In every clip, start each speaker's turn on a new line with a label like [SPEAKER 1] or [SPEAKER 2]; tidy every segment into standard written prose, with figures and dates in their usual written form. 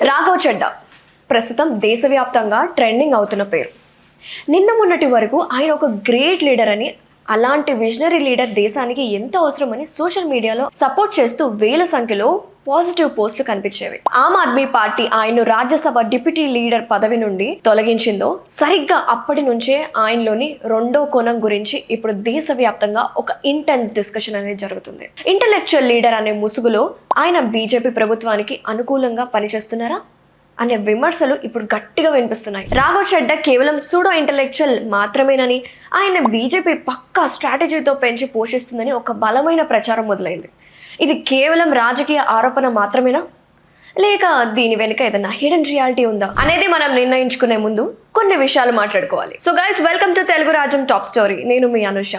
[SPEAKER 1] రాఘవ్ చెడ్డా ప్రస్తుతం దేశవ్యాప్తంగా ట్రెండింగ్ అవుతున్న పేరు. నిన్న మొన్నటి వరకు ఆయన ఒక గ్రేట్ లీడర్ అని, అలాంటి విజనరీ లీడర్ దేశానికి ఎంత అవసరమని సోషల్ మీడియాలో సపోర్ట్ చేస్తూ వేల సంఖ్యలో పాజిటివ్ పోస్టులు కనిపించేవి. ఆమ్ ఆద్మీ పార్టీ ఆయన్ను రాజ్యసభ డిప్యూటీ లీడర్ పదవి నుండి తొలగించిందో సరిగ్గా అప్పటి నుంచే ఆయనలోని రెండో కోణం గురించి ఇప్పుడు దేశవ్యాప్తంగా ఒక ఇంటెన్స్ డిస్కషన్ అనేది జరుగుతుంది. ఇంటలెక్చువల్ లీడర్ అనే ముసుగులో ఆయన బీజేపీ ప్రభుత్వానికి అనుకూలంగా పనిచేస్తున్నారా అనే విమర్శలు ఇప్పుడు గట్టిగా వినిపిస్తున్నాయి. రాఘవ్ చెడ్డా కేవలం సూడో ఇంటలెక్చువల్ మాత్రమేనని, ఆయన బీజేపీ పక్కా స్ట్రాటజీతో పెంచి పోషిస్తుందని ఒక బలమైన ప్రచారం మొదలైంది. ఇది కేవలం రాజకీయ ఆరోపణ మాత్రమేనా, లేక దీని వెనుక ఏదైనా హిడెన్ రియాలిటీ ఉందా అనేది మనం నిర్ణయించుకునే ముందు కొన్ని విషయాలు మాట్లాడుకోవాలి. So guys, welcome to Telugu రాజ్యం టాప్ స్టోరీ. నేను మీ అనుష.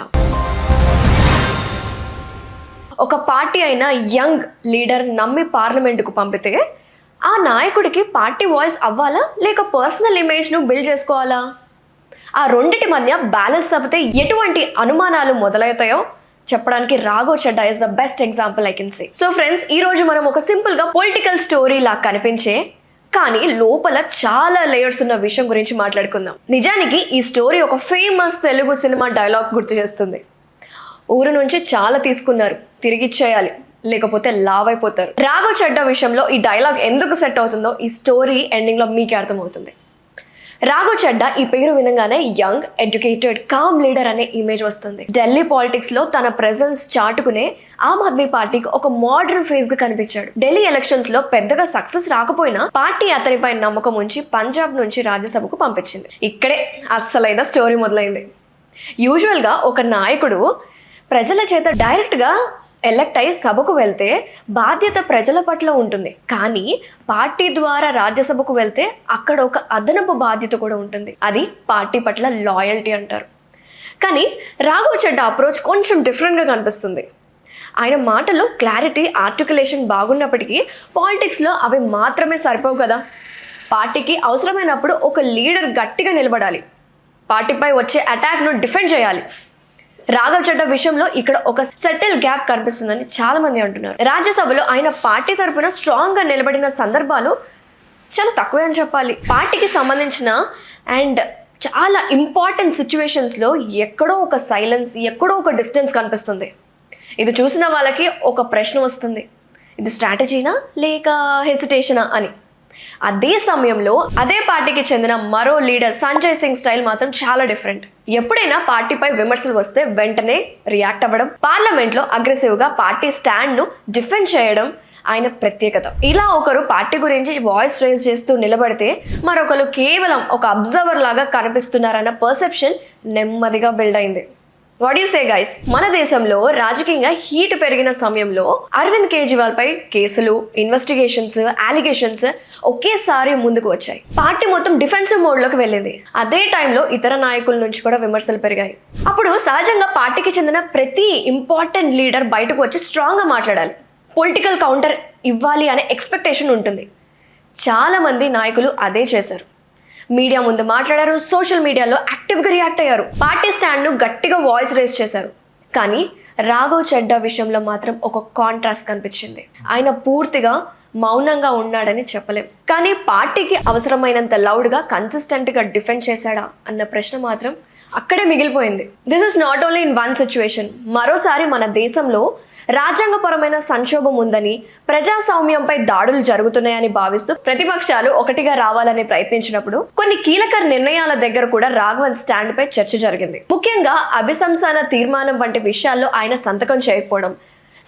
[SPEAKER 1] ఒక పార్టీ అయిన యంగ్ లీడర్ నమ్మి పార్లమెంటుకు పంపితే ఆ నాయకుడికి పార్టీ వాయిస్ అవ్వాలా, లేక పర్సనల్ ఇమేజ్ను బిల్డ్ చేసుకోవాలా? ఆ రెండిటి మధ్య బ్యాలెన్స్ తప్పితే ఎటువంటి అనుమానాలు మొదలవుతాయో చెప్పడానికి Raghav Chadha is the best example I can say. So friends, ఈ రోజు మనం ఒక సింపుల్ గా పొలిటికల్ స్టోరీ లా కనిపించే కానీ లోపల చాలా లేయర్స్ ఉన్న విషయం గురించి మాట్లాడుకుందాం. నిజానికి ఈ స్టోరీ ఒక ఫేమస్ తెలుగు సినిమా డైలాగ్ గుర్తు చేస్తుంది. ఊరు నుంచి చాలా తీసుకున్నారు, తిరిగిచ్చేయాలి, లేకపోతే లావ్ అయిపోతారు. రాఘవ్ చెడ్డా విషయంలో ఈ డైలాగ్ ఎందుకు సెట్ అవుతుందో ఈ స్టోరీ ఎండింగ్ లో మీకే అర్థమవుతుంది. రాఘవ్ చెడ్డా ఈ పేరు వినగానే యంగ్, ఎడ్యుకేటెడ్, కామ్ లీడర్ అనే ఇమేజ్ వస్తుంది. ఢిల్లీ పాలిటిక్స్ లో తన ప్రెజెన్స్ చాటుకునే ఆమ్ ఆద్మీ పార్టీకి ఒక మోడర్న్ ఫేస్ గా కనిపించాడు. ఢిల్లీ ఎలక్షన్స్ లో పెద్దగా సక్సెస్ రాకపోయినా పార్టీ అతనిపై నమ్మకం ఉంచి పంజాబ్ నుంచి రాజ్యసభకు పంపించింది. ఇక్కడే అస్సలైన స్టోరీ మొదలైంది. యూజువల్ గా ఒక నాయకుడు ప్రజల చేత డైరెక్ట్ గా ఎలక్ట్ అయి సభకు వెళ్తే బాధ్యత ప్రజల పట్ల ఉంటుంది, కానీ పార్టీ ద్వారా రాజ్యసభకు వెళ్తే అక్కడ ఒక అదనపు బాధ్యత కూడా ఉంటుంది. అది పార్టీ పట్ల లాయల్టీ అంటారు. కానీ రాఘవ్ చెడ్డా అప్రోచ్ కొంచెం డిఫరెంట్గా కనిపిస్తుంది. ఆయన మాటలో క్లారిటీ, ఆర్టికులేషన్ బాగున్నప్పటికీ పాలిటిక్స్లో అవి మాత్రమే సరిపోవు కదా. పార్టీకి అవసరమైనప్పుడు ఒక లీడర్ గట్టిగా నిలబడాలి, పార్టీపై వచ్చే అటాక్ను డిఫెండ్ చేయాలి. రాఘవ్ చెడ్డా విషయంలో ఇక్కడ ఒక సెటిల్ గ్యాప్ కనిపిస్తుందని చాలా మంది అంటున్నారు. రాజ్యసభలో ఆయన పార్టీ తరపున స్ట్రాంగ్ గా నిలబడిన సందర్భాలు చాలా తక్కువే అని చెప్పాలి. పార్టీకి సంబంధించిన అండ్ చాలా ఇంపార్టెంట్ సిచ్యువేషన్స్లో ఎక్కడో ఒక సైలెన్స్, ఎక్కడో ఒక డిస్టెన్స్ కనిపిస్తుంది. ఇది చూసిన వాళ్ళకి ఒక ప్రశ్న వస్తుంది, ఇది స్ట్రాటజీనా లేక హెసిటేషనా అని. అదే సమయంలో అదే పార్టీకి చెందిన మరో లీడర్ సంజయ్ సింగ్ స్టైల్ మాత్రం చాలా డిఫరెంట్. ఎప్పుడైనా పార్టీపై విమర్శలు వస్తే వెంటనే రియాక్ట్ అవ్వడం, పార్లమెంట్లో అగ్రెసివ్ గా పార్టీ స్టాండ్ ను డిఫెండ్ చేయడం ఆయన ప్రత్యేకత. ఇలా ఒకరు పార్టీ గురించి వాయిస్ రేజ్ చేస్తూ నిలబడితే మరొకరు కేవలం ఒక అబ్జర్వర్ లాగా కనిపిస్తున్నారన్న పర్సెప్షన్ నెమ్మదిగా బిల్డ్ అయింది. What you say guys? మన దేశంలో రాజకీయంగా హీట్ పెరిగిన సమయంలో అరవింద్ కేజ్రీవాల్ పై కేసులు, ఇన్వెస్టిగేషన్స్, అలిగేషన్స్ ఒకేసారి ముందుకు వచ్చాయి. పార్టీ మొత్తం డిఫెన్సివ్ మోడ్లోకి వెళ్ళింది. అదే టైంలో ఇతర నాయకుల నుంచి కూడా విమర్శలు పెరిగాయి. అప్పుడు సహజంగా పార్టీకి చెందిన ప్రతి ఇంపార్టెంట్ లీడర్ బయటకు వచ్చి స్ట్రాంగ్గా మాట్లాడాలి, పొలిటికల్ కౌంటర్ ఇవ్వాలి అనే ఎక్స్పెక్టేషన్ ఉంటుంది. చాలా మంది నాయకులు అదే చేశారు. మీడియా ముందు మాట్లాడారు, సోషల్ మీడియాలో యాక్టివ్గా రియాక్ట్ అయ్యారు, పార్టీ స్టాండ్ను గట్టిగా వాయిస్ రేస్ చేశారు. కానీ రాఘవ్ చెడ్డా విషయంలో మాత్రం ఒక కాంట్రాస్ట్ కనిపించింది. ఆయన పూర్తిగా మౌనంగా ఉన్నాడని చెప్పలేం, కానీ పార్టీకి అవసరమైనంత లౌడ్గా, కన్సిస్టెంట్గా డిఫెండ్ చేశాడా అన్న ప్రశ్న మాత్రం అక్కడే మిగిలిపోయింది. This is not only in one situation. మరోసారి మన దేశంలో రాజ్యాంగపరమైన సంక్షోభం ఉందని, ప్రజాస్వామ్యంపై దాడులు జరుగుతున్నాయని భావిస్తూ ప్రతిపక్షాలు ఒకటిగా రావాలని ప్రయత్నించినప్పుడు కొన్ని కీలక నిర్ణయాల దగ్గర కూడా రాఘవన్ స్టాండ్ పై చర్చ జరిగింది. ముఖ్యంగా అభిశంసన తీర్మానం వంటి విషయాల్లో ఆయన సంతకం చేయకపోవడం,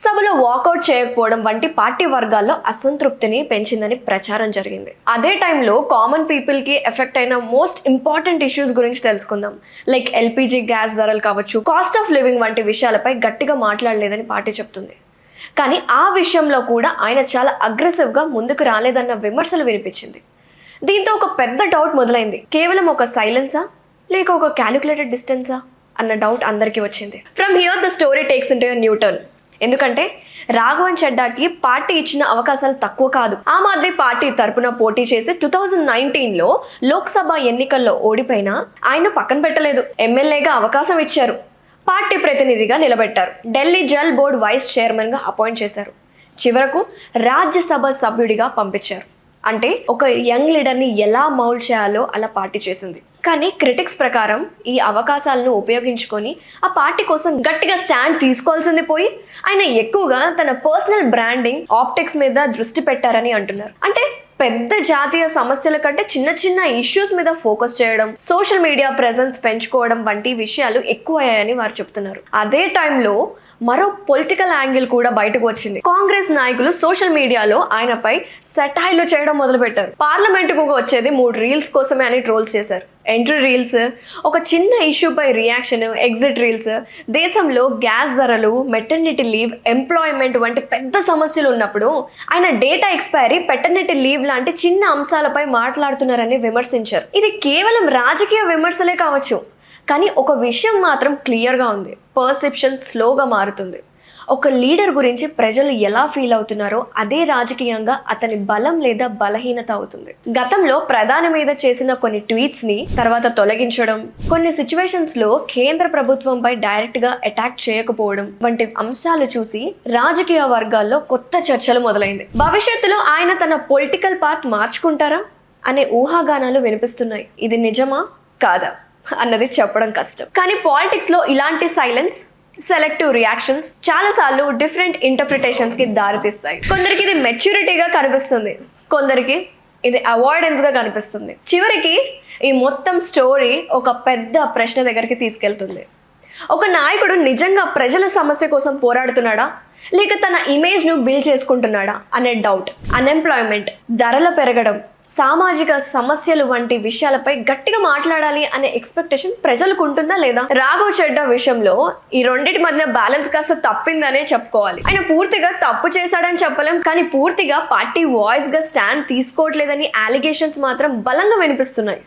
[SPEAKER 1] సభలో వాకౌట్ చేయకపోవడం వంటి పార్టీ వర్గాల్లో అసంతృప్తిని పెంచిందని ప్రచారం జరిగింది. అదే టైంలో కామన్ పీపుల్ కి ఎఫెక్ట్ అయిన మోస్ట్ ఇంపార్టెంట్ ఇష్యూస్ గురించి తెలుసుకుందాం. లైక్ ఎల్పిజి గ్యాస్ ధరలు కావచ్చు, కాస్ట్ ఆఫ్ లివింగ్ వంటి విషయాలపై గట్టిగా మాట్లాడలేదని పార్టీ చెప్తుంది. కానీ ఆ విషయంలో కూడా ఆయన చాలా అగ్రెసివ్గా ముందుకు రాలేదన్న విమర్శలు వినిపించింది. దీంతో ఒక పెద్ద డౌట్ మొదలైంది. కేవలం ఒక సైలెన్సా లేక ఒక క్యాలిక్యులేటెడ్ డిస్టెన్సా అన్న డౌట్ అందరికీ వచ్చింది. From here the story takes into a new turn. ఎందుకంటే రాఘవన్ చెడ్డాకి పార్టీ ఇచ్చిన అవకాశాలు తక్కువ కాదు. ఆమ్ ఆద్మీ పార్టీ తరపున పోటీ చేసి 2019లో లోక్సభ ఎన్నికల్లో ఓడిపోయినా ఆయన పక్కన పెట్టలేదు. ఎమ్మెల్యేగా అవకాశం ఇచ్చారు, పార్టీ ప్రతినిధిగా నిలబెట్టారు, Delhi Jal Board vice chairman గా అపాయింట్ చేశారు, చివరకు రాజ్యసభ సభ్యుడిగా పంపించారు. అంటే ఒక యంగ్ లీడర్ని ఎలా మౌల్డ్ చేయాలో అలా పార్టీ చేసింది. కానీ క్రిటిక్స్ ప్రకారం ఈ అవకాశాలను ఉపయోగించుకొని ఆ పార్టీ కోసం గట్టిగా స్టాండ్ తీసుకోవాల్సింది పోయి ఆయన ఎక్కువగా తన పర్సనల్ బ్రాండింగ్ ఆప్టిక్స్ మీద దృష్టి పెట్టారని అంటున్నారు. అంటే పెద్ద జాతీయ సమస్యల కంటే చిన్న చిన్న ఇష్యూస్ మీద ఫోకస్ చేయడం, సోషల్ మీడియా ప్రెజెన్స్ పెంచుకోవడం వంటి విషయాలు ఎక్కువ అయ్యాయని వారు చెప్తున్నారు. అదే టైంలో మరో పొలిటికల్ యాంగిల్ కూడా బయటకు వచ్చింది. కాంగ్రెస్ నాయకులు సోషల్ మీడియాలో ఆయనపై సెటైర్లు చేయడం మొదలుపెట్టారు. పార్లమెంటుకు వచ్చేది 3 రీల్స్ కోసమే అని ట్రోల్స్ చేశారు. ఎంట్రీ రీల్స్, ఒక చిన్న ఇష్యూపై రియాక్షన్, ఎగ్జిట్ రీల్స్, దేశంలో గ్యాస్ ధరలు, మెటర్నిటీ లీవ్, ఎంప్లాయ్మెంట్ వంటి పెద్ద సమస్యలు ఉన్నప్పుడు ఆయన డేటా ఎక్స్పైరీ, పెటర్నిటీ లీవ్ లాంటి చిన్న అంశాలపై మాట్లాడుతున్నారని విమర్శించారు. ఇది కేవలం రాజకీయ విమర్శలే కావచ్చు, కానీ ఒక విషయం మాత్రం క్లియర్గా ఉంది. పర్సెప్షన్ స్లోగా మారుతుంది. ఒక లీడర్ గురించి ప్రజలు ఎలా ఫీల్ అవుతున్నారో అదే రాజకీయంగా అతని బలం లేదా బలహీనత అవుతుంది. గతంలో ప్రధాని మీద చేసిన కొన్ని ట్వీట్స్ని తర్వాత తొలగించడం, కొన్ని సిచ్యువేషన్స్లో కేంద్ర ప్రభుత్వంపై డైరెక్ట్గా అటాక్ చేయకపోవడం వంటి అంశాలు చూసి రాజకీయ వర్గాల్లో కొత్త చర్చలు మొదలైంది. భవిష్యత్తులో ఆయన తన పొలిటికల్ పార్ట్ మార్చుకుంటారా అనే ఊహాగానాలు వినిపిస్తున్నాయి. ఇది నిజమా కాదా అన్నది చెప్పడం కష్టం. కానీ పాలిటిక్స్లో ఇలాంటి సైలెన్స్, సెలెక్టివ్ రియాక్షన్స్ చాలాసార్లు డిఫరెంట్ ఇంటర్ప్రిటేషన్స్కి దారితీస్తాయి. కొందరికి ఇది మెచ్యూరిటీగా కనిపిస్తుంది, కొందరికి ఇది అవాయిడెన్స్గా కనిపిస్తుంది. చివరికి ఈ మొత్తం స్టోరీ ఒక పెద్ద ప్రశ్న దగ్గరికి తీసుకెళ్తుంది. ఒక నాయకుడు నిజంగా ప్రజల సమస్య కోసం పోరాడుతున్నాడా, లేక తన ఇమేజ్ను బిల్డ్ చేసుకుంటున్నాడా అనే డౌట్. అన్ఎంప్లాయ్మెంట్, ధరల పెరగడం, సామాజిక సమస్యలు వంటి విషయాలపై గట్టిగా మాట్లాడాలి అనే ఎక్స్పెక్టేషన్ ప్రజలకు ఉంటుందా లేదా? రాఘవ్ చెడ్డా విషయంలో ఈ రెండింటి మధ్య బ్యాలెన్స్ కాస్త తప్పిందనే చెప్పుకోవాలి. ఆయన పూర్తిగా తప్పు చేశాడని చెప్పలేం, కానీ పూర్తిగా పార్టీ వాయిస్ గా స్టాండ్ తీసుకోవట్లేదని అలిగేషన్స్ మాత్రం బలంగా వినిపిస్తున్నాయి.